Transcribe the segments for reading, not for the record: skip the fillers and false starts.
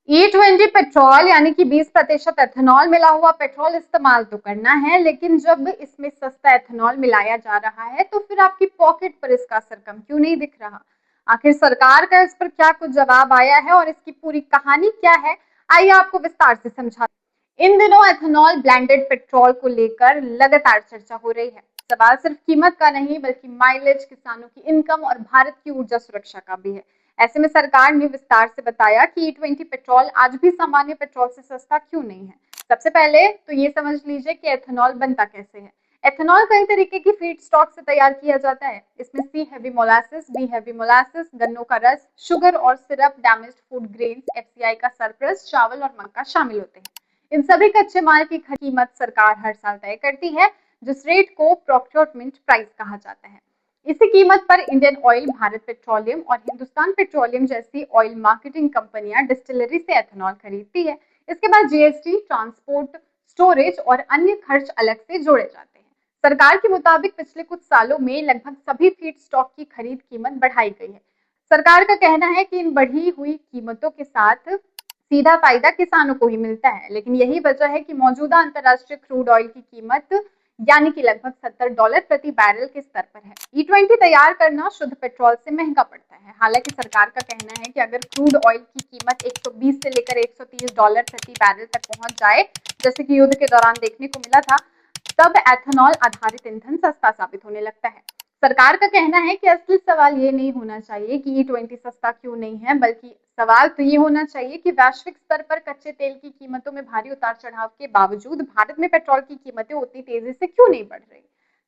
E20 petrol यानी कि 20% ethanol मिला हुआ पेट्रोल इस्तेमाल तो करना है, लेकिन जब इसमें सस्ता एथेनॉल मिलाया जा रहा है तो फिर आपकी पॉकेट पर इसका असर कम क्यों नहीं दिख रहा। आखिर सरकार का इस पर क्या कुछ जवाब आया है और इसकी पूरी कहानी क्या है, आइए आपको विस्तार से समझा। इन दिनों एथेनॉल ब्लेंडेड पेट्रोल को लेकर लगातार चर्चा हो रही है। सवाल सिर्फ कीमत का नहीं बल्कि माइलेज, किसानों की इनकम और भारत की ऊर्जा सुरक्षा का भी है। ऐसे में सरकार ने विस्तार से बताया कि E20 पेट्रोल आज भी सामान्य पेट्रोल से सस्ता क्यों नहीं है। सबसे पहले तो ये समझ लीजिए कि एथेनॉल बनता कैसे है। एथेनॉल कई तरीके की फीड स्टॉक से तैयार किया जाता है। इसमें C heavy molasses, B heavy molasses, गन्नों का रस, शुगर और syrup, damaged food grains, FCI का सरप्लस, चावल और मक्का शामिल होते हैं। इन सभी कच्चे माल की कीमत सरकार हर साल तय करती है, जिस रेट को प्रोक्योरमेंट प्राइस कहा जाता है। इसी कीमत पर इंडियन ऑयल, भारत पेट्रोलियम और हिंदुस्तान पेट्रोलियम जैसी ऑयल मार्केटिंग कंपनियां डिस्टिलरी से एथेनॉल खरीदती है। इसके बाद GST, ट्रांसपोर्ट, स्टोरेज और अन्य खर्च अलग से जोड़े जाते हैं। सरकार के मुताबिक पिछले कुछ सालों में लगभग सभी फीड स्टॉक की खरीद कीमत बढ़ाई गई है। सरकार का कहना है कि इन बढ़ी हुई कीमतों के साथ सीधा फायदा किसानों को ही मिलता है, लेकिन यही वजह है कि मौजूदा अंतर्राष्ट्रीय क्रूड ऑयल की कीमत यानी कि लगभग $70 प्रति बैरल के स्तर पर है। E20 तैयार करना शुद्ध पेट्रोल से महंगा पड़ता है। हालांकि सरकार का कहना है कि अगर क्रूड ऑयल की कीमत 120 से लेकर $130 प्रति बैरल तक पहुंच जाए, जैसे कि युद्ध के दौरान देखने को मिला था, तब एथेनॉल आधारित ईंधन सस्ता साबित होने लगता है। सरकार का कहना है कि असली सवाल ये नहीं होना चाहिए कि E20 सस्ता क्यों नहीं है, बल्कि सवाल तो ये होना चाहिए कि वैश्विक स्तर पर कच्चे तेल की कीमतों में भारी उतार चढ़ाव के बावजूद भारत में पेट्रोल की कीमतें उतनी तेजी से क्यों नहीं बढ़ रही।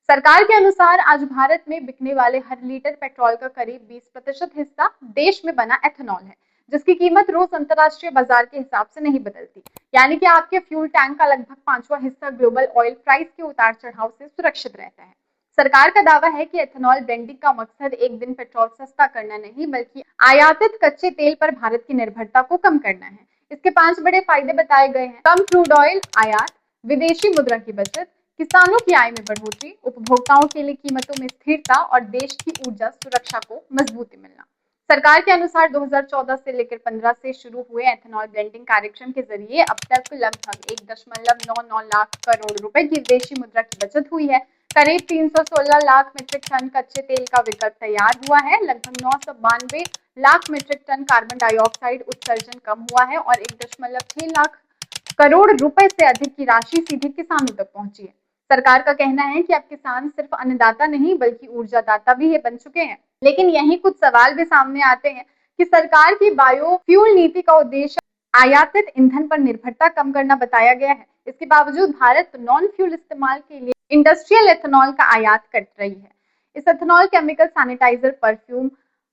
सरकार के अनुसार आज भारत में बिकने वाले हर लीटर पेट्रोल का करीब 20% हिस्सा देश में बना एथेनॉल है, जिसकी कीमत रोज अंतर्राष्ट्रीय बाजार के हिसाब से नहीं बदलती। यानी कि आपके फ्यूल टैंक का लगभग 5वां हिस्सा ग्लोबल ऑयल प्राइस के उतार चढ़ाव से सुरक्षित रहता है। सरकार का दावा है कि एथेनॉल ब्लेंडिंग का मकसद एक दिन पेट्रोल सस्ता करना नहीं, बल्कि आयातित कच्चे तेल पर भारत की निर्भरता को कम करना है। इसके 5 बड़े फायदे बताए गए हैं: कम क्रूड ऑयल आयात, विदेशी मुद्रा की बचत, किसानों की आय में बढ़ोतरी, उपभोक्ताओं के लिए कीमतों में स्थिरता और देश की ऊर्जा सुरक्षा को मजबूती मिलना। सरकार के अनुसार 2014 से लेकर 15 से शुरू हुए एथेनॉल ब्लेंडिंग कार्यक्रम के जरिए अब तक लगभग 1.99 लाख करोड़ रुपए की विदेशी मुद्रा की बचत हुई है। करीब 316 लाख मीट्रिक टन कच्चे तेल का विकल्प तैयार हुआ है। लगभग 992 lakh metric ton carbon dioxide उत्सर्जन कम हुआ है और 1.6 लाख करोड़ रुपए से अधिक की राशि सीधे किसानों तक पहुंची है। सरकार का कहना है कि अब किसान सिर्फ अन्नदाता नहीं बल्कि ऊर्जादाता भी बन चुके हैं। लेकिन यही कुछ सवाल भी सामने आते हैं कि सरकार की बायोफ्यूल नीति का उद्देश्य आयातित ईंधन पर निर्भरता कम करना बताया गया है। इसके बावजूद भारत नॉन फ्यूल इस्तेमाल के लिए इंडस्ट्रियल एथेनॉल का आयात कर रही है। इस ethanol chemical, sanitiser, perfume,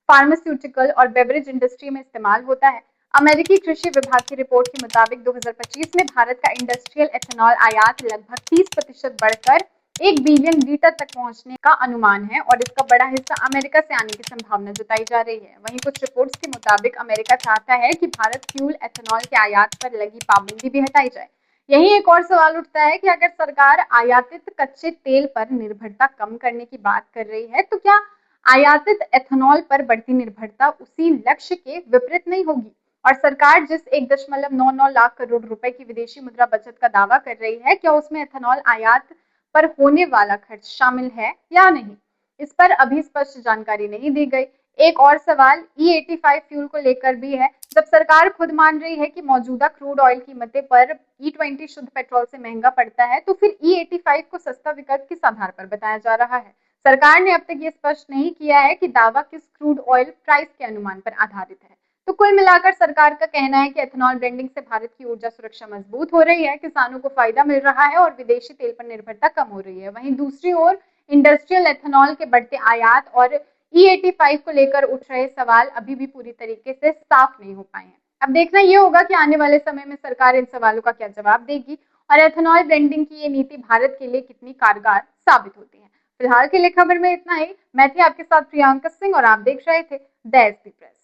pharmaceutical और बेवरेज इंडस्ट्री में इस्तेमाल होता है। अमेरिकी कृषि विभाग की रिपोर्ट के मुताबिक 2025 में भारत का इंडस्ट्रियल एथेनॉल आयात लगभग 30% बढ़कर 1 बिलियन लीटर तक पहुंचने का अनुमान है और इसका बड़ा हिस्सा अमेरिका से आने की संभावना जताई जा रही है। वहीं कुछ रिपोर्ट्स के मुताबिक अमेरिका चाहता है कि भारत फ्यूल एथेनॉल के आयात पर लगी पाबंदी भी हटाई जाए। यही एक और सवाल उठता है कि अगर सरकार आयातित कच्चे तेल पर निर्भरता कम करने की बात कर रही है, तो क्या आयातित एथेनॉल पर बढ़ती निर्भरता उसी लक्ष्य के विपरीत नहीं होगी? और सरकार जिस 1.99 लाख करोड़ रुपए की विदेशी मुद्रा बचत का दावा कर रही है, क्या उसमें एथेनॉल आयात पर होने वाला खर्च शामिल है या नहीं? इस पर अभी स्पष्ट जानकारी नहीं दी गई। एक और सवाल E85 फ्यूल को लेकर भी है। जब सरकार खुद मान रही है कि मौजूदा क्रूड ऑयल कीमतें पर E20 शुद्ध पेट्रोल से महंगा पड़ता है, तो फिर E85 को सस्ता विकल्प किस आधार पर बताया जा रहा है? सरकार ने अब तक ये स्पष्ट नहीं किया है कि दावा किस क्रूड ऑयल प्राइस के अनुमान पर आधारित है। तो कुल मिलाकर सरकार का कहना है कि एथेनॉल ब्लेंडिंग से भारत की ऊर्जा सुरक्षा मजबूत हो रही है, किसानों को फायदा मिल रहा है और विदेशी तेल पर निर्भरता कम हो रही है। वहीं दूसरी ओर इंडस्ट्रियल एथेनॉल के बढ़ते आयात और E85 को लेकर उठ रहे सवाल अभी भी पूरी तरीके से साफ नहीं हो पाए हैं। अब देखना ये होगा कि आने वाले समय में सरकार इन सवालों का क्या जवाब देगी और एथेनॉल ब्लेंडिंग की ये नीति भारत के लिए कितनी कारगर साबित होती है। फिलहाल के लिए खबर में इतना ही। मैं थी आपके साथ प्रियंका सिंह और आप देख रहे थे द एसपी प्रेस।